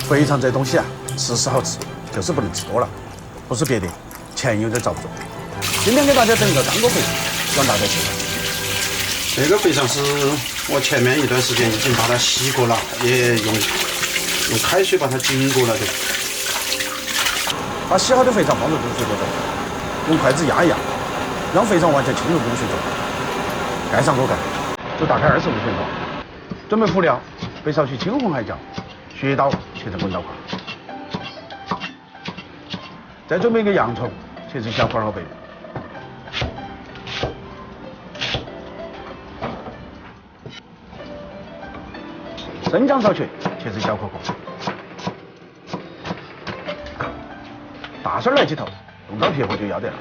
肥肠这东西啊，吃是好吃，就是不能吃多了，不是别的，钱有点遭不住。今天给大家整一个干锅肥肠，让大家试试。这个肥肠是我前面一段时间已经把它洗过了，也用开水把它浸过了的。把洗好的肥肠放入卤水锅中，用筷子压一压，让肥肠完全浸入卤水中，盖上锅盖，就大概25分钟。准备辅料：备少许青红海椒，削刀切成滚刀块。再准备一个洋葱，切成小块好备。生姜少切，切成小颗颗。大蒜来几头，用刀撇过就要得了。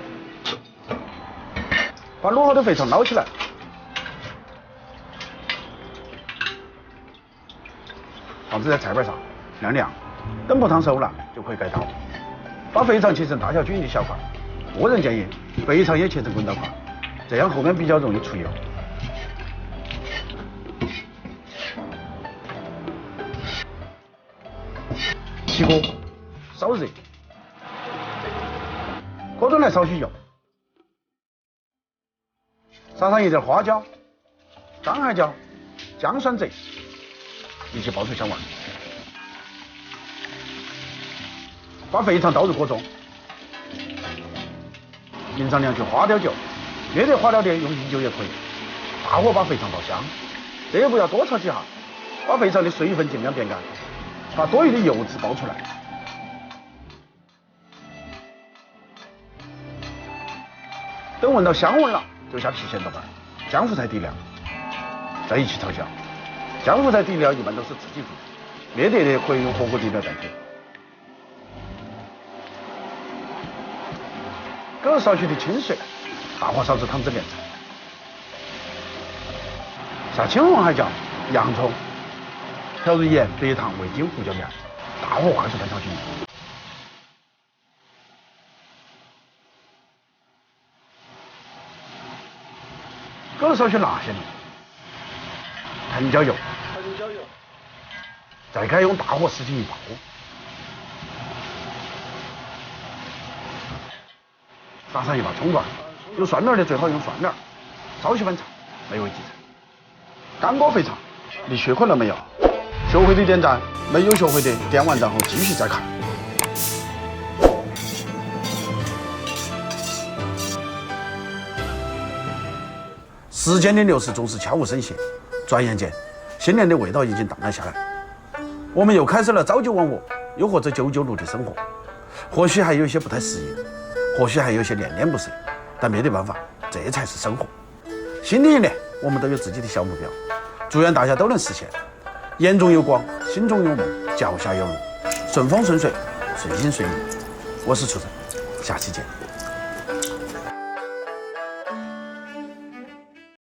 把卤好的肥肠捞起来，放置在菜板上晾凉。等煲汤熟了，就可以盖刀。把肥肠切成大小均匀的小块。个人建议，肥肠也切成滚刀块，这样后面比较容易出油。起锅，烧热，锅中来少许油，撒上一点花椒、干海椒、姜蒜贼，一起爆出香味。把肥肠倒入锅中，淋上2句花雕酒，没得花雕的用米酒也可以。大火把肥肠爆香，这也不要多炒几下，把肥肠的水分尽量煸干。把多余的油脂爆出来，等闻到香味了，就下郫县豆瓣、姜、胡菜底料，再一起炒香。姜、胡菜底料一般都是自己做，没得的可以用火锅底料代替。搁入少许的清水，大火烧至汤汁变稠，下青红海椒、洋葱。调入盐、白糖、味精、胡椒面，大火快速翻炒均匀。搁入少许辣咸油、藤椒油，再开用大火使劲一爆，撒上一把葱段，有蒜苗的最好用蒜苗，少许翻炒，美味即成。干锅肥肠，你学会了没有？学会的点赞，没有学会的点完赞后继续再看。时间的流逝总是悄无声息，转眼间，新年的味道已经荡然下来。我们又开始了朝九晚五，又或者996的生活。或许还有一些不太适应，或许还有一些恋恋不舍，但没得办法，这才是生活。新的一年，我们都有自己的小目标，祝愿大家都能实现。眼中有光，心中有梦，脚下有路，顺风顺水，顺心顺意。我是楚晨，下期见。